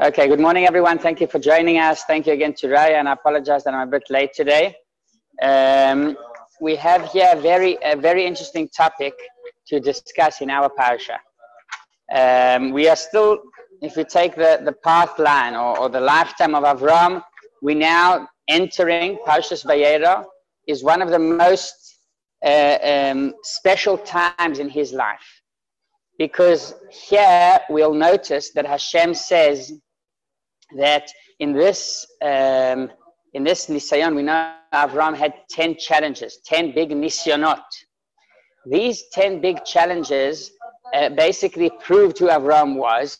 Okay, good morning, everyone. Thank you for joining us. Thank you again to Raya, and I apologize that I'm a bit late today. We have here a very interesting topic to discuss in our parasha. We are still, if we take the path line or the lifetime of Avram, we're now entering Parshas Vayera, is one of the most special times in his life. Because here we'll notice that Hashem says that in this Nisayon, we know Avram had 10 challenges, 10 big Nisyonot. These 10 big challenges basically proved who Avram was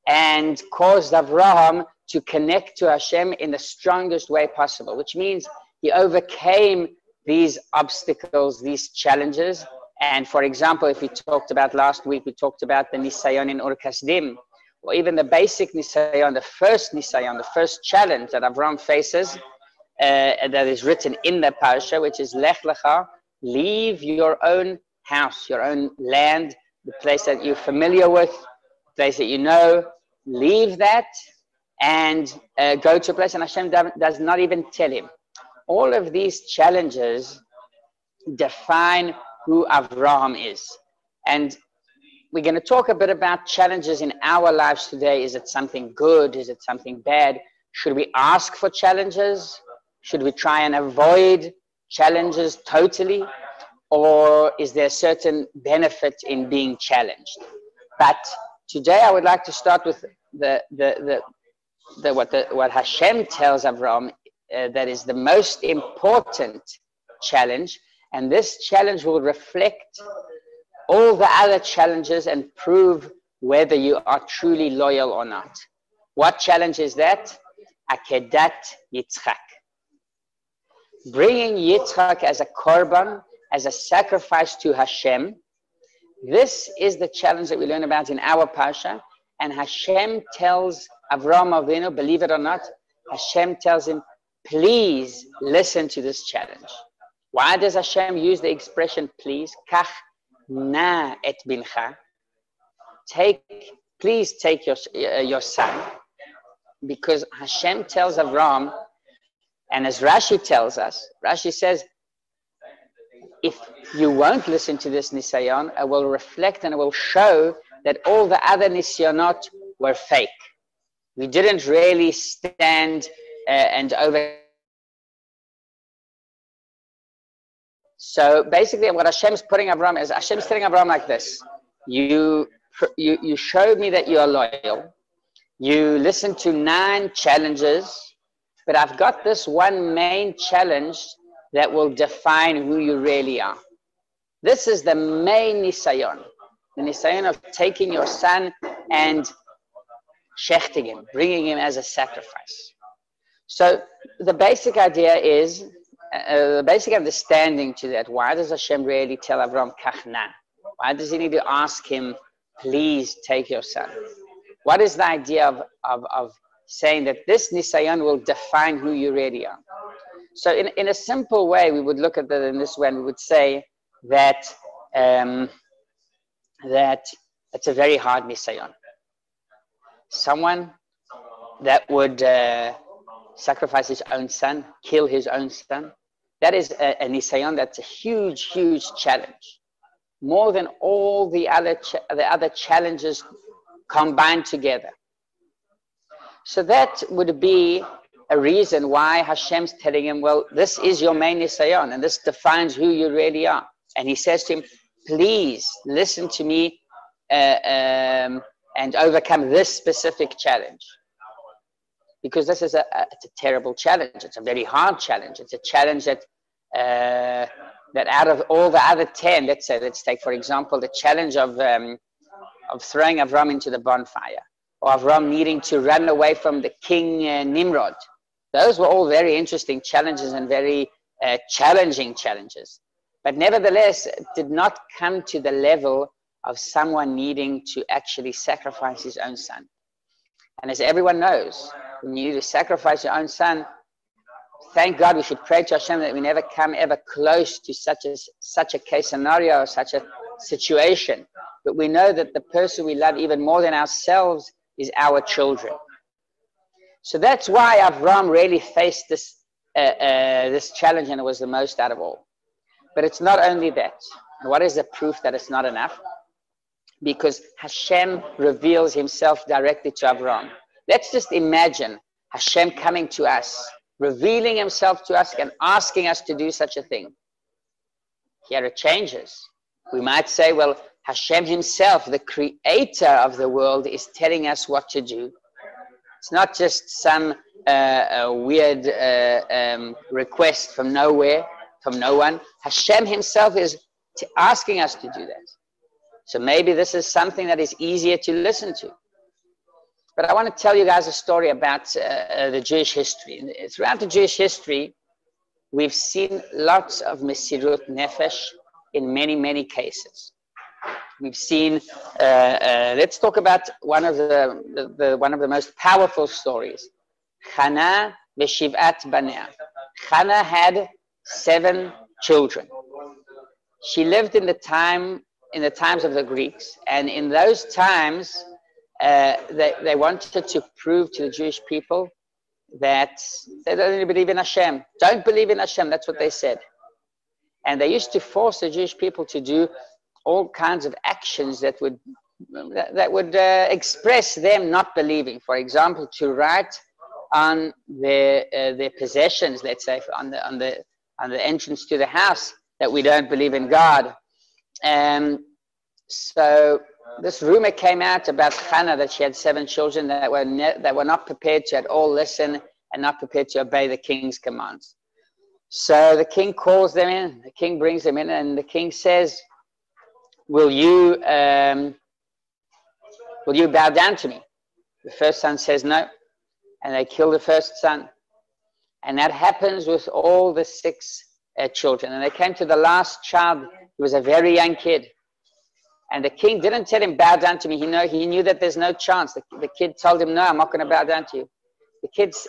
and caused Avram to connect to Hashem in the strongest way possible, which means he overcame these obstacles, these challenges. And for example, if we talked about last week, we talked about the Nisayon in Ur Kasdim, or even the basic Nisayon, the first challenge that Avram faces, that is written in the parasha, which is Lech Lecha, leave your own house, your own land, the place that you're familiar with, the place that you know, leave that and go to a place, and Hashem does not even tell him. All of these challenges define who Avraham is. And we're going to talk a bit about challenges in our lives today. Is it something good? Is it something bad? Should we ask for challenges? Should we try and avoid challenges totally? Or is there a certain benefit in being challenged? But today I would like to start with what Hashem tells Avraham that is the most important challenge. And this challenge will reflect all the other challenges and prove whether you are truly loyal or not. What challenge is that? Akedat Yitzchak. Bringing Yitzchak as a korban, as a sacrifice to Hashem. This is the challenge that we learn about in our parsha. And Hashem tells Avraham Avinu, believe it or not, Hashem tells him, please listen to this challenge. Why does Hashem use the expression please? Kach na et bincha. Please take your son. Because Hashem tells Avram, and as Rashi tells us, Rashi says, if you won't listen to this Nisayon, I will reflect and I will show that all the other Nisyonot were fake. We didn't really stand and over. So basically what Hashem's putting Avram is, Hashem's telling Avram like this: you showed me that you are loyal. You listened to 9 challenges, but I've got this one main challenge that will define who you really are. This is the main Nisayon. The Nisayon of taking your son and shechting him, bringing him as a sacrifice. So the basic idea is, the basic understanding to that, why does Hashem really tell Avram Kachna? Why does he need to ask him, please take your son? What is the idea of saying that this Nisayon will define who you really are? So in a simple way, we would look at it in this way, and we would say that that it's a very hard Nisayon. Someone that would sacrifice his own son, kill his own son, that is a Nisayon that's a huge, huge challenge. More than all the other challenges combined together. So that would be a reason why Hashem's telling him, well, this is your main Nisayon, and this defines who you really are. And he says to him, please listen to me and overcome this specific challenge. Because this is it's a terrible challenge. It's a very hard challenge. It's a challenge that out of all the other 10, let's take for example the challenge of throwing Avram into the bonfire, or Avram needing to run away from the king Nimrod. Those were all very interesting challenges and very challenging challenges. But nevertheless, it did not come to the level of someone needing to actually sacrifice his own son. And as everyone knows, when you need to sacrifice your own son, thank God we should pray to Hashem that we never come ever close to such a case scenario, such a situation. But we know that the person we love even more than ourselves is our children. So that's why Avram really faced this challenge, and it was the most out of all. But it's not only that. What is the proof that it's not enough? Because Hashem reveals himself directly to Avram. Let's just imagine Hashem coming to us, revealing himself to us and asking us to do such a thing. Here it changes. We might say, well, Hashem himself, the creator of the world, is telling us what to do. It's not just some weird request from nowhere, from no one. Hashem himself is asking us to do that. So maybe this is something that is easier to listen to. But I want to tell you guys a story about the Jewish history. Throughout the Jewish history, we've seen lots of Mesirut Nefesh in many, many cases. We've seen, let's talk about one of the most powerful stories. Chana v'shiv'at banea. Chana had 7 children. She lived in the times of the Greeks, and in those times, they wanted to prove to the Jewish people that they don't believe in Hashem. Don't believe in Hashem, that's what they said. And they used to force the Jewish people to do all kinds of actions that would express them not believing. For example, to write on their possessions, let's say, on the entrance to the house, that we don't believe in God. So this rumor came out about Chana, that she had 7 children that were not prepared to at all listen and not prepared to obey the king's commands. So the king calls them in. The king brings them in, and the king says, Will you bow down to me? The first son says no, and they kill the first son. And that happens with all the 6 children. And they came to the last child, who was a very young kid. And the king didn't tell him, bow down to me. He knew that there's no chance. The kid told him, no, I'm not going to bow down to you.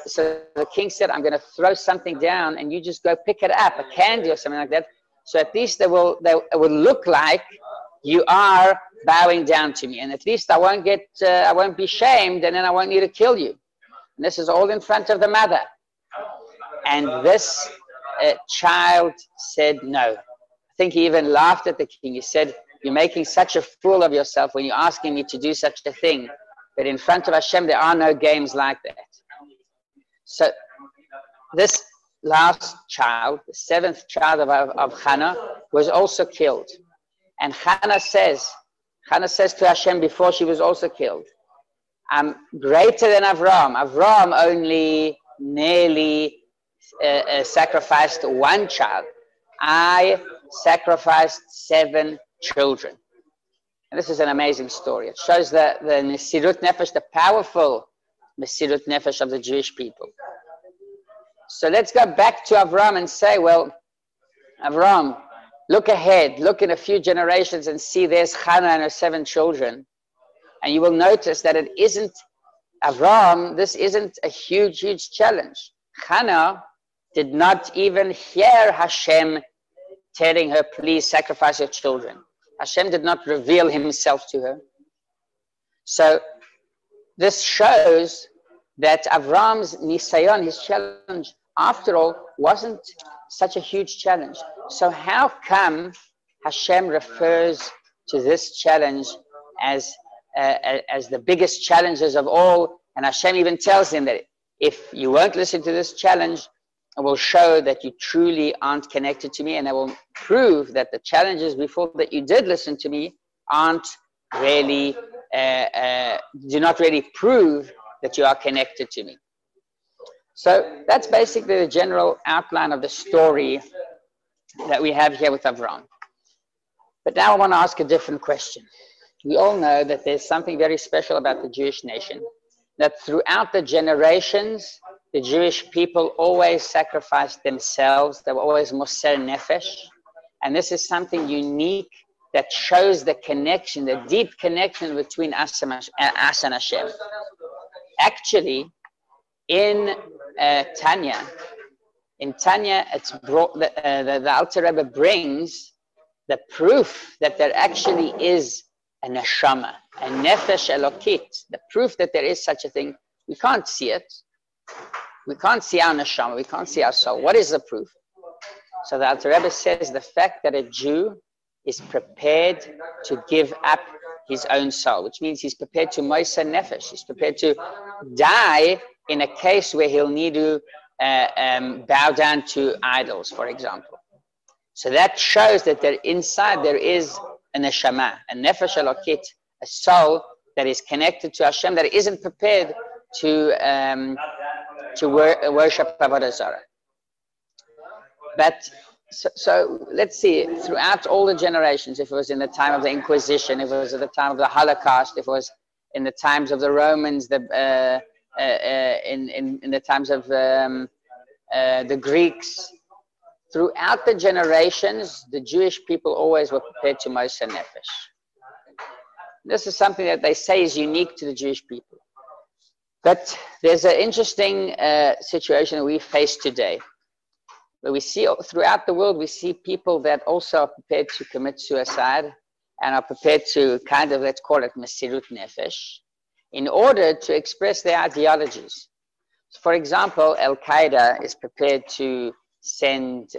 So the king said, I'm going to throw something down, and you just go pick it up, a candy or something like that. So at least it will look like you are bowing down to me, and at least I won't be shamed, and then I won't need to kill you. And this is all in front of the mother. And this child said no. I think he even laughed at the king. He said, you're making such a fool of yourself when you're asking me to do such a thing. But in front of Hashem, there are no games like that. So this last child, the 7th child of Chana, was also killed. And Chana says to Hashem before she was also killed, I'm greater than Avram. Avram only nearly sacrificed 1 child. I sacrificed 7 children. And this is an amazing story. It shows the Mesirut Nefesh, the powerful Mesirut Nefesh of the Jewish people. So let's go back to Avram and say, well, Avram, look ahead, look in a few generations and see there's Chana and her 7 children. And you will notice that it isn't, Avram, this isn't a huge, huge challenge. Chana did not even hear Hashem telling her, please sacrifice your children. Hashem did not reveal himself to her. So this shows that Avram's nisayon, his challenge, after all, wasn't such a huge challenge. So how come Hashem refers to this challenge as the biggest challenges of all? And Hashem even tells him that if you won't listen to this challenge, it will show that you truly aren't connected to me, and it will prove that the challenges before that you did listen to me aren't really, do not really prove that you are connected to me. So that's basically the general outline of the story that we have here with Avram. But now I want to ask a different question. We all know that there's something very special about the Jewish nation, that throughout the generations, the Jewish people always sacrificed themselves. They were always Moser Nefesh. And this is something unique that shows the connection, the deep connection between us and Hashem. Actually, in Tanya, it's brought, the Alter Rebbe brings the proof that there actually is a neshama, a nefesh elokit, the proof that there is such a thing. We can't see it, We can't see our neshama, we can't see our soul. What is the proof? So the Alter Rebbe says the fact that a Jew is prepared to give up his own soul, which means he's prepared to moisa nefesh, he's prepared to die in a case where he'll need to bow down to idols, for example. So that shows that inside there is a neshama, a nefesh elokit, a soul that is connected to Hashem, that isn't prepared to worship Avodah Zarah. But so let's see, throughout all the generations, if it was in the time of the Inquisition, if it was at the time of the Holocaust, if it was in the times of the Romans, in the times of the Greeks, throughout the generations, the Jewish people always were prepared to moisa nefesh. This is something that they say is unique to the Jewish people. But there's an interesting situation that we face today, where we see throughout the world, we see people that also are prepared to commit suicide and are prepared to kind of, let's call it mesirut nefesh, in order to express their ideologies. So for example, Al-Qaeda is prepared to send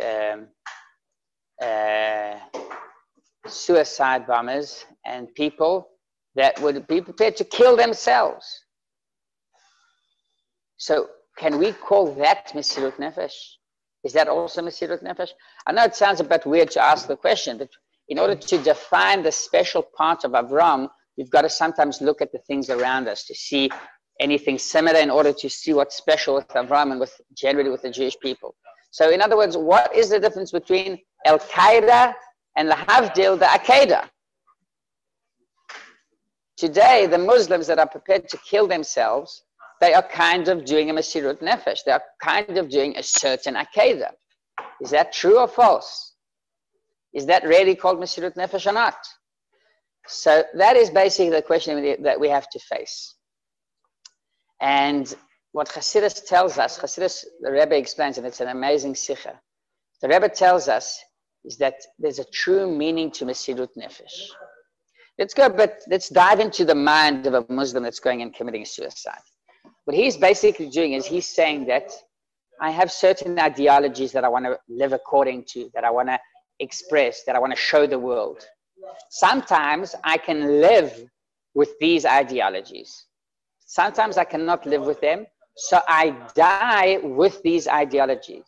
suicide bombers and people that would be prepared to kill themselves. So can we call that mesirut nefesh? Is that also mesirut nefesh? I know it sounds a bit weird to ask the question, but in order to define the special part of Avram, we've got to sometimes look at the things around us to see anything similar in order to see what's special with Avram and generally with the Jewish people. So in other words, what is the difference between Al-Qaeda and Lahavdil, the Akedah? Today, the Muslims that are prepared to kill themselves, they are kind of doing a mesirut nefesh. They are kind of doing a certain Akedah. Is that true or false? Is that really called mesirut nefesh or not? So that is basically the question that we have to face. And what Chassidus tells us, the Rebbe explains, and it's an amazing sikha. The Rebbe tells us is that there's a true meaning to mesirut nefesh. Let's dive into the mind of a Muslim that's going and committing suicide. What he's basically doing is he's saying that I have certain ideologies that I want to live according to, that I want to express, that I want to show the world. Sometimes I can live with these ideologies. Sometimes I cannot live with them. So I die with these ideologies.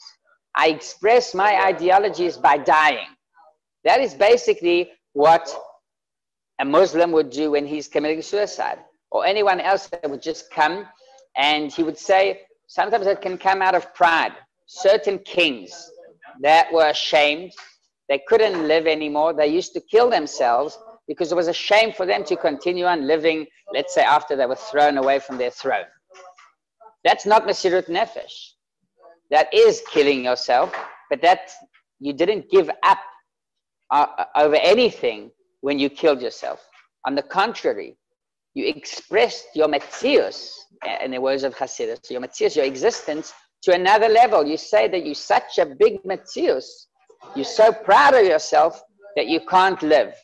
I express my ideologies by dying. That is basically what a Muslim would do when he's committing suicide, or anyone else that would just come and he would say, sometimes it can come out of pride. Certain kings that were ashamed, they couldn't live anymore. They used to kill themselves because it was a shame for them to continue on living, let's say after they were thrown away from their throne. That's not mesirut nefesh. That is killing yourself, but that you didn't give up over anything when you killed yourself. On the contrary, you expressed your metzius, in the words of Hasidus, your metzius, your existence, to another level. You say that you're such a big metzius, you're so proud of yourself that you can't live.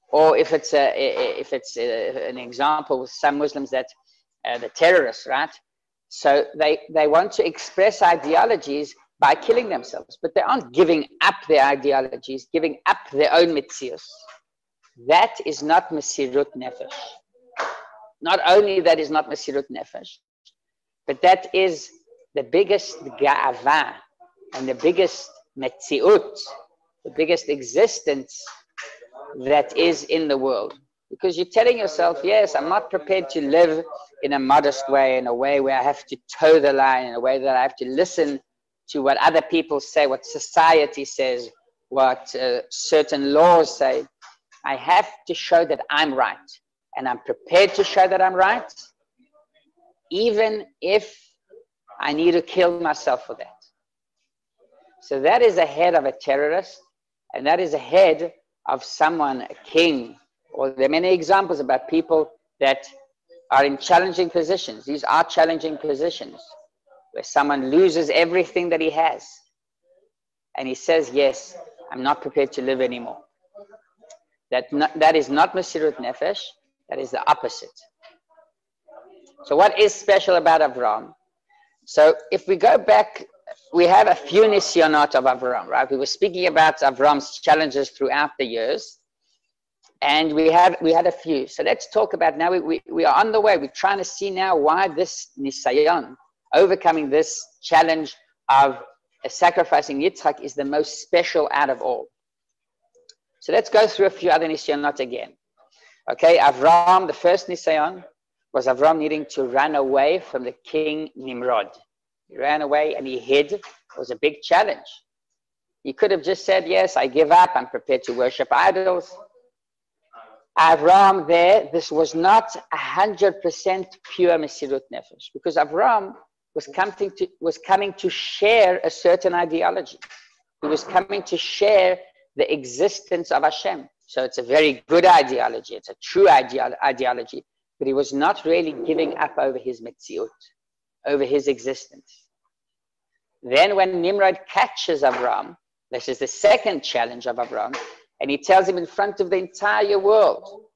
Or if it's an example with some Muslims that the terrorists, right? So they want to express ideologies by killing themselves, but they aren't giving up their ideologies, giving up their own metzius. That is not mesirut nefesh. Not only that is not mesirut nefesh, but that is the biggest ga'ava and the biggest metziut, the biggest existence that is in the world. Because you're telling yourself, yes, I'm not prepared to live in a modest way, in a way where I have to toe the line, in a way that I have to listen to what other people say, what society says, what certain laws say. I have to show that I'm right. And I'm prepared to show that I'm right, even if I need to kill myself for that. So that is the head of a terrorist, and that is the head of someone, a king. Or there are many examples about people that are in challenging positions. These are challenging positions where someone loses everything that he has. And he says, yes, I'm not prepared to live anymore. That is not mesirut nefesh. That is the opposite. So what is special about Avram? So if we go back, we have a few nisyonot of Avram, right? We were speaking about Avram's challenges throughout the years, and we had a few. So let's talk about now. We are on the way. We're trying to see now why this nisayon, overcoming this challenge of sacrificing Yitzchak, is the most special out of all. So let's go through a few other nisyonot again. Okay, Avram, the first nisayon was Avram needing to run away from the king Nimrod. He ran away and he hid. It was a big challenge. He could have just said, yes, I give up. I'm prepared to worship idols. Avram there, this was not 100% pure Mesirut Nefesh, because Avram was coming to share a certain ideology. He was coming to share the existence of Hashem. So it's a very good ideology. It's a true ideology. But he was not really giving up over his Metziut, over his existence. Then when Nimrod catches Avram, this is the second challenge of Avram, and he tells him in front of the entire world.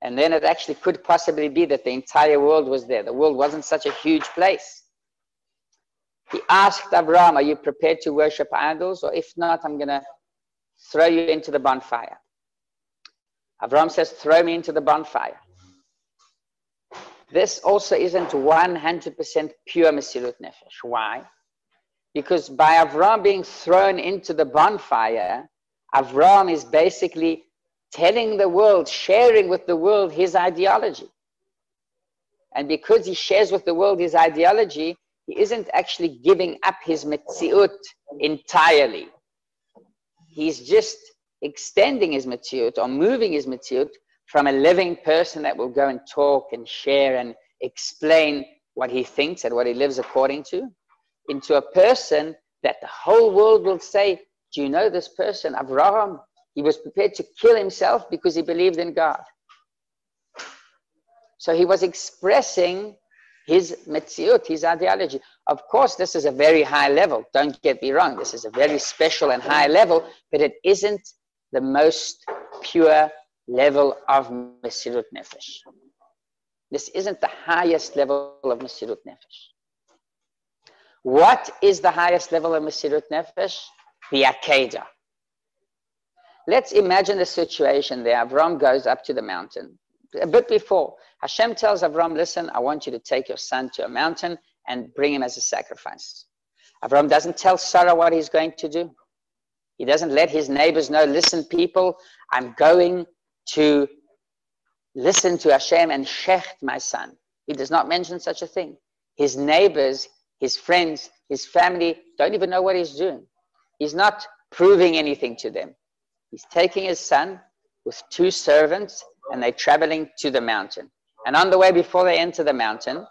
And then it actually could possibly be that the entire world was there. The world wasn't such a huge place. He asked Avram, are you prepared to worship idols? Or if not, I'm going to throw you into the bonfire. Avram says, throw me into the bonfire. This also isn't 100% pure Mesirut Nefesh. Why? Because by Avram being thrown into the bonfire, Avram is basically telling the world, sharing with the world his ideology. And because he shares with the world his ideology, he isn't actually giving up his Metziut entirely. He's just extending his Metziut or moving his Metziut from a living person that will go and talk and share and explain what he thinks and what he lives according to, into a person that the whole world will say, do you know this person, Avraham? He was prepared to kill himself because he believed in God. So he was expressing his Metziut, his ideology. Of course, this is a very high level. Don't get me wrong. This is a very special and high level, but it isn't the most pure level of Mesirut Nefesh. This isn't the highest level of Mesirut Nefesh. What is the highest level of Mesirut Nefesh? The Akedah. Let's imagine the situation there. Avram goes up to the mountain. A bit before, Hashem tells Avram, listen, I want you to take your son to a mountain and bring him as a sacrifice. Avram doesn't tell Sarah what he's going to do. He doesn't let his neighbors know, listen, people, I'm going to listen to Hashem and shecht my son. He does not mention such a thing. His neighbors, his friends, his family don't even know what he's doing. He's not proving anything to them. He's taking his son with two servants and they're traveling to the mountain. And on the way, before they enter the mountain,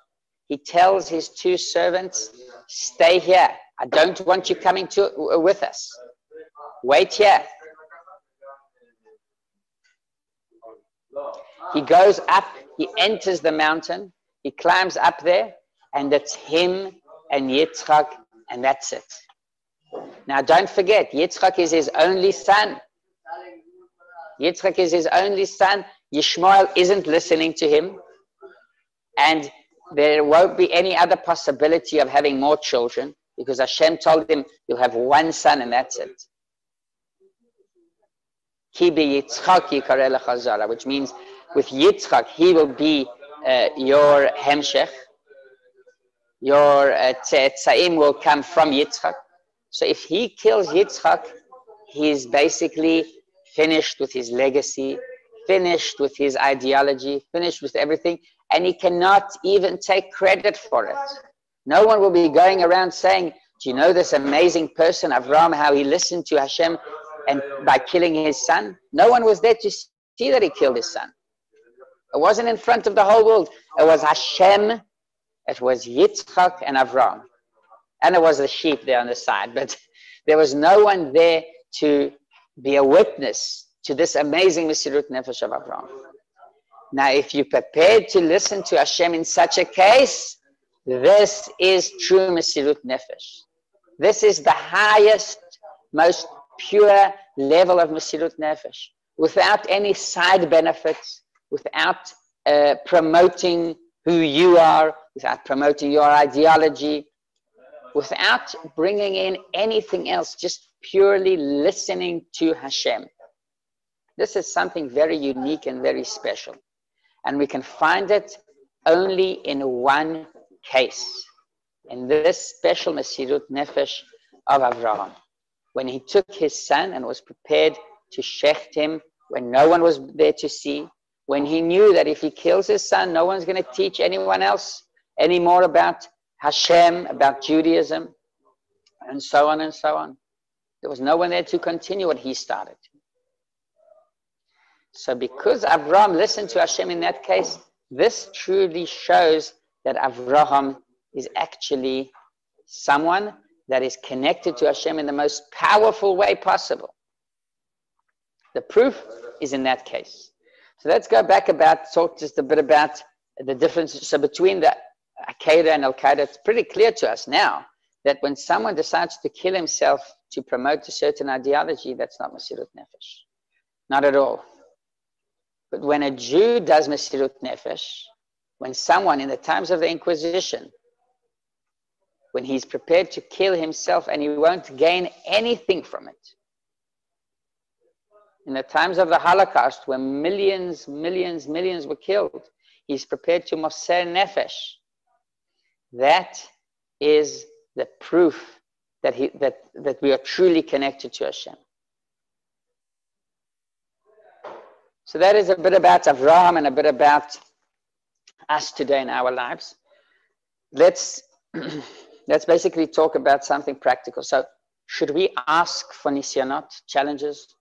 he tells his two servants, stay here. I don't want you coming with us. Wait here. He goes up, he enters the mountain, he climbs up there, and it's him and Yitzchak, and that's it. Now don't forget, Yitzchak is his only son. Yitzchak is his only son. Yishmael isn't listening to him. And there won't be any other possibility of having more children, because Hashem told him, you'll have one son and that's it. Ki bi-Yitzchak yikareh lecha zara, which means with Yitzchak, he will be your hemshech. Your tzaim will come from Yitzchak. So if he kills Yitzchak, he's basically finished with his legacy, finished with his ideology, finished with everything, and he cannot even take credit for it. No one will be going around saying, do you know this amazing person, Avram, how he listened to Hashem and by killing his son? No one was there to see that he killed his son. It wasn't in front of the whole world. It was Hashem, it was Yitzchak and Avram. And it was the sheep there on the side, but there was no one there to be a witness to this amazing Mesirut Nefesh of Avram. Now, if you're prepared to listen to Hashem in such a case, this is true Mesirut Nefesh. This is the highest, most pure level of Mesirut Nefesh, without any side benefits, without promoting who you are, without promoting your ideology, without bringing in anything else, just purely listening to Hashem. This is something very unique and very special. And we can find it only in one case, in this special Mesirut Nefesh of Avraham, when he took his son and was prepared to shecht him when no one was there to see, when he knew that if he kills his son, no one's going to teach anyone else any more about Hashem, about Judaism, and so on and so on. There was no one there to continue what he started. So because Avraham listened to Hashem in that case, this truly shows that Avraham is actually someone that is connected to Hashem in the most powerful way possible. The proof is in that case. So let's go back talk just a bit about the difference. So between the Akedah and Al-Qaeda, it's pretty clear to us now that when someone decides to kill himself to promote a certain ideology, that's not Mesirut Nefesh. Not at all. But when a Jew does Mesirut Nefesh, when someone in the times of the Inquisition, when he's prepared to kill himself and he won't gain anything from it, in the times of the Holocaust, where millions were killed, he's prepared to Moser Nefesh. That is the proof that we are truly connected to Hashem. So that is a bit about Avraham and a bit about us today in our lives. Let's basically talk about something practical. So should we ask for nisyanot, challenges?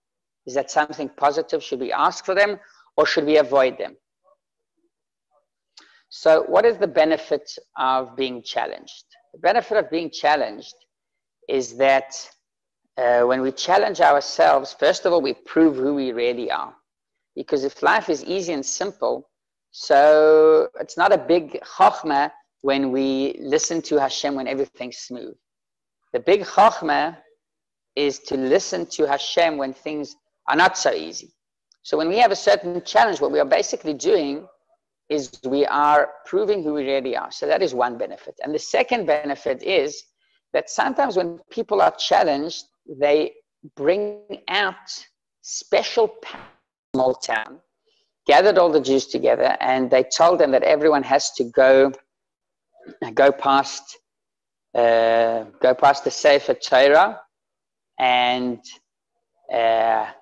Is that something positive? Should we ask for them or should we avoid them? So what is the benefit of being challenged? The benefit of being challenged is that when we challenge ourselves, first of all, we prove who we really are. Because if life is easy and simple, so it's not a big chokhmah when we listen to Hashem when everything's smooth. The big chokhmah is to listen to Hashem when things are not so easy. So when we have a certain challenge, what we are basically doing is we are proving who we really are. So that is one benefit. And the second benefit is that sometimes when people are challenged, they bring out special power. Small town, gathered all the Jews together, and they told them that everyone has to go past the Sefer Torah, and I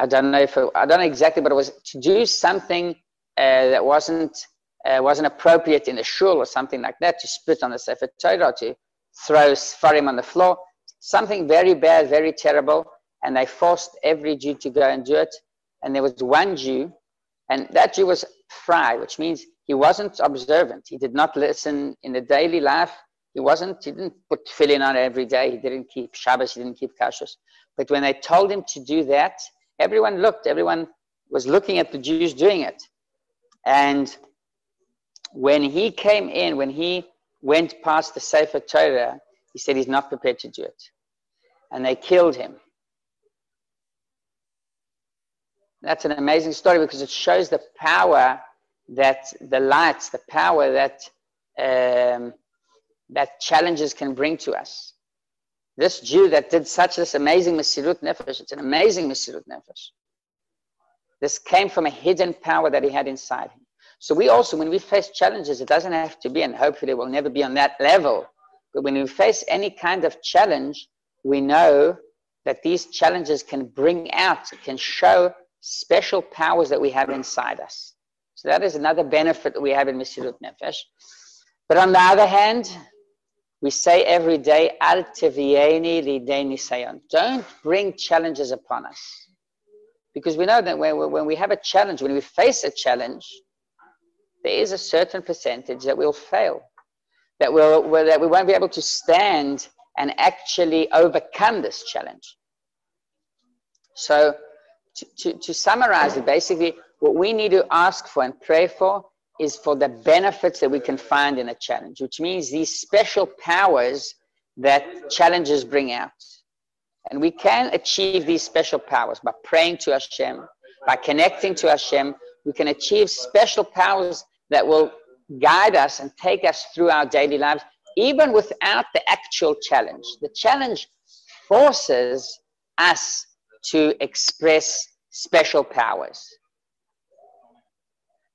don't know exactly, but it was to do something that wasn't appropriate in the shul or something like that, to spit on the Sefer Torah, to throw Sfarim on the floor, something very bad, very terrible, and they forced every Jew to go and do it. And there was one Jew, and that Jew was fry, which means he wasn't observant. He did not listen in the daily life. He didn't put tefillin on every day. He didn't keep Shabbos. He didn't keep kashrus. But when they told him to do that, everyone was looking at the Jews doing it. And when he came in, when he went past the Sefer Torah, he said he's not prepared to do it. And they killed him. That's an amazing story because it shows the power that the power that challenges can bring to us. This Jew that did this amazing Mesirut Nefesh, it's an amazing Mesirut Nefesh. This came from a hidden power that he had inside him. So we also, when we face challenges, it doesn't have to be, and hopefully it will never be on that level, but when we face any kind of challenge, we know that these challenges can show special powers that we have inside us. So that is another benefit that we have in Mesirut Nefesh. But on the other hand, we say every day, Al tevieni lidei nisayon. Don't bring challenges upon us. Because we know that when we have a challenge, when we face a challenge, there is a certain percentage that we'll fail. That we won't be able to stand and actually overcome this challenge. So to summarize it, basically, what we need to ask for and pray for is for the benefits that we can find in a challenge, which means these special powers that challenges bring out. And we can achieve these special powers by praying to Hashem, by connecting to Hashem. We can achieve special powers that will guide us and take us through our daily lives even without the actual challenge. The challenge forces us to express special powers.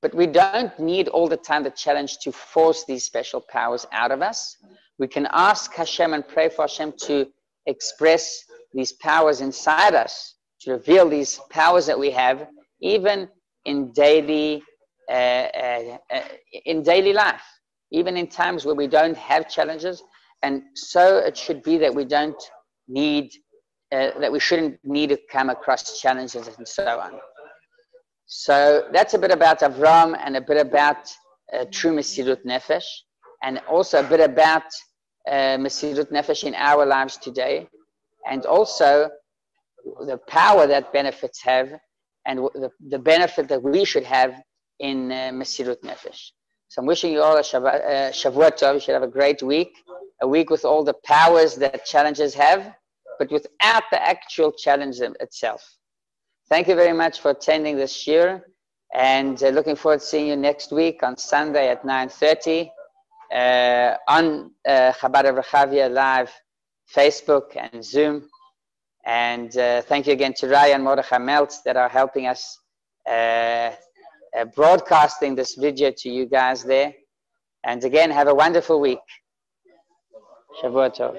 But we don't need all the time the challenge to force these special powers out of us. We can ask Hashem and pray for Hashem to express these powers inside us, to reveal these powers that we have, even in daily life, even in times where we don't have challenges. And so it should be that we don't need, that we shouldn't need to come across challenges and so on. So that's a bit about Avram and a bit about true Mesirut Nefesh, and also a bit about Mesirut Nefesh in our lives today, and also the power that benefits have, and the benefit that we should have in Mesirut Nefesh. So I'm wishing you all a Shavua Tov. You should have a great week, a week with all the powers that challenges have, but without the actual challenge itself. Thank you very much for attending this year, and looking forward to seeing you next week on Sunday at 9:30 on Chabad of Rechavia Live, Facebook and Zoom. And thank you again to Raya and Mordechai Meltz that are helping us broadcasting this video to you guys there. And again, have a wonderful week. Shavua Tov.